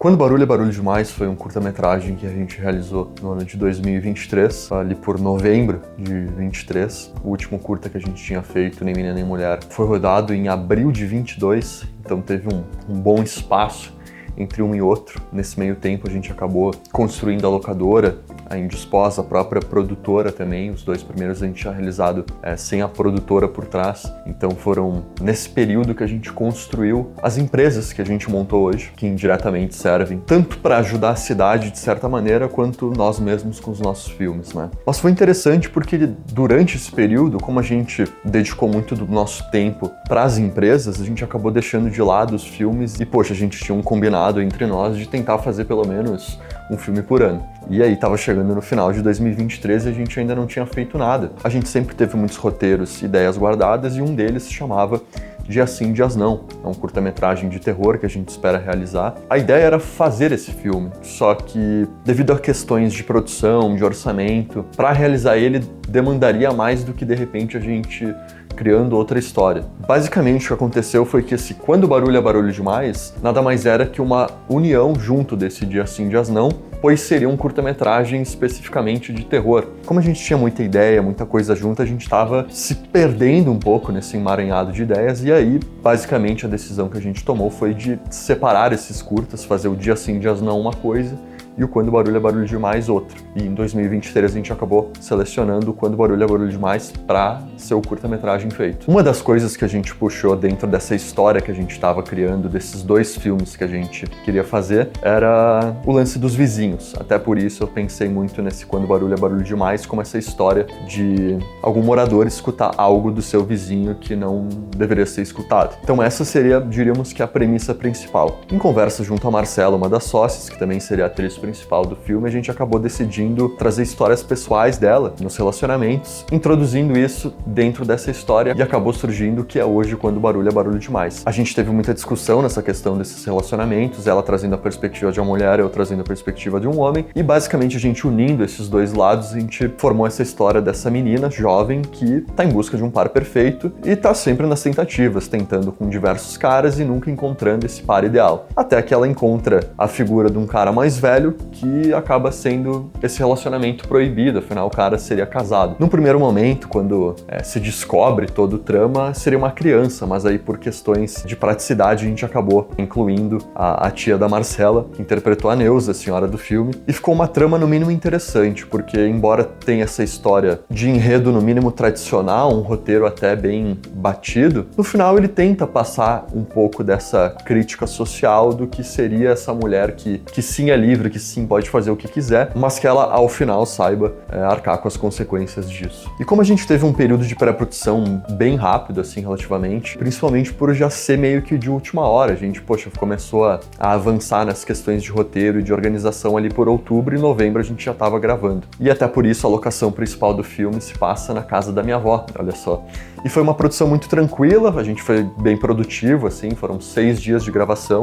Quando Barulho é Barulho Demais foi um curta-metragem que a gente realizou no ano de 2023, ali por novembro de 23. O último curta que a gente tinha feito, Nem Menina Nem Mulher, foi rodado em abril de 22, então teve um bom espaço entre um e outro. Nesse meio tempo a gente acabou construindo a locadora, a Indispós, a própria produtora também. Os dois primeiros a gente tinha realizado sem a produtora por trás. Então foram nesse período que a gente construiu as empresas que a gente montou hoje, que indiretamente servem tanto para ajudar a cidade de certa maneira, quanto nós mesmos com os nossos filmes, né? Mas foi interessante porque durante esse período, como a gente dedicou muito do nosso tempo para as empresas, a gente acabou deixando de lado os filmes e, poxa, a gente tinha um combinado entre nós de tentar fazer pelo menos um filme por ano. E aí tava chegando no final de 2023 e a gente ainda não tinha feito nada. A gente sempre teve muitos roteiros, ideias guardadas, e um deles se chamava Dias Sim, Dias Não. É um curta-metragem de terror que a gente espera realizar. A ideia era fazer esse filme, só que devido a questões de produção, de orçamento, para realizar ele demandaria mais do que de repente a gente criando outra história. Basicamente o que aconteceu foi que quando Barulho é Barulho Demais, nada mais era que uma união junto desse Dias Sim, Dias Não, pois seria um curta-metragem especificamente de terror. Como a gente tinha muita ideia, muita coisa junto, a gente estava se perdendo um pouco nesse emaranhado de ideias, e aí, basicamente, a decisão que a gente tomou foi de separar esses curtas, fazer o Dias Sim, Dias Não uma coisa, e o Quando Barulho é Barulho Demais outra. E em 2023 a gente acabou selecionando o Quando Barulho é Barulho Demais para ser o curta-metragem feito. Uma das coisas que a gente puxou dentro dessa história que a gente estava criando, desses dois filmes que a gente queria fazer, era o lance dos vizinhos. Até por isso eu pensei muito nesse Quando Barulho é Barulho Demais como essa história de algum morador escutar algo do seu vizinho que não deveria ser escutado. Então essa seria, diríamos que, a premissa principal. Em conversa junto a Marcela, uma das sócias, que também seria a atriz principal do filme, a gente acabou decidindo trazer histórias pessoais dela nos relacionamentos, introduzindo isso dentro dessa história, e acabou surgindo o que é hoje Quando Barulho é Barulho Demais. A gente teve muita discussão nessa questão desses relacionamentos, ela trazendo a perspectiva de uma mulher, eu trazendo a perspectiva de um homem, e basicamente a gente unindo esses dois lados, a gente formou essa história dessa menina jovem que tá em busca de um par perfeito e tá sempre nas tentativas, tentando com diversos caras e nunca encontrando esse par ideal. Até que ela encontra a figura de um cara mais velho, que acaba sendo esse relacionamento proibido, afinal o cara seria casado. Num primeiro momento, quando se descobre todo o trama, seria uma criança, mas aí por questões de praticidade a gente acabou incluindo a tia da Marcela, que interpretou a Neuza, a senhora do filme, e ficou uma trama no mínimo interessante, porque embora tenha essa história de enredo no mínimo tradicional, um roteiro até bem batido, no final ele tenta passar um pouco dessa crítica social do que seria essa mulher que sim é livre, que sim pode fazer o que quiser, mas que ela ao final saiba arcar com as consequências disso. E como a gente teve um período de pré-produção bem rápido, assim, relativamente, principalmente por já ser meio que de última hora, a gente, poxa, começou a avançar nas questões de roteiro e de organização ali por outubro, e novembro a gente já estava gravando. E até por isso a locação principal do filme se passa na casa da minha avó, olha só. E foi uma produção muito tranquila, a gente foi bem produtivo, assim, foram 6 dias de gravação,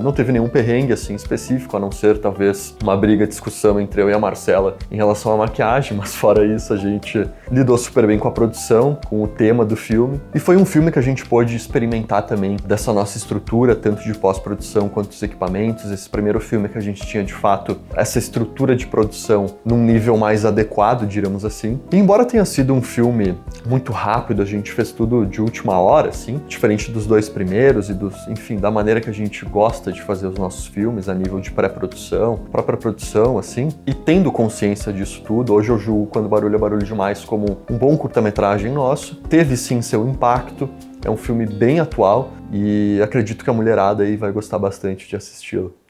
não teve nenhum perrengue, assim, específico, a não ser, talvez, uma briga, discussão entre eu e a Marcela em relação à maquiagem, mas fora isso a gente lidou super bem com a produção, com o tema do filme, e foi um filme que a gente pôde experimentar também dessa nossa estrutura, tanto de pós-produção quanto dos equipamentos. Esse primeiro filme que a gente tinha, de fato, essa estrutura de produção num nível mais adequado, diríamos assim. E embora tenha sido um filme muito rápido, a gente fez tudo de última hora, assim, diferente dos dois primeiros e enfim, da maneira que a gente gosta de fazer os nossos filmes a nível de pré-produção, própria produção, assim, e tendo consciência disso tudo, hoje eu julgo Quando Barulho é Barulho Demais como um bom curta-metragem nosso. Teve sim seu impacto, é um filme bem atual e acredito que a mulherada aí vai gostar bastante de assisti-lo.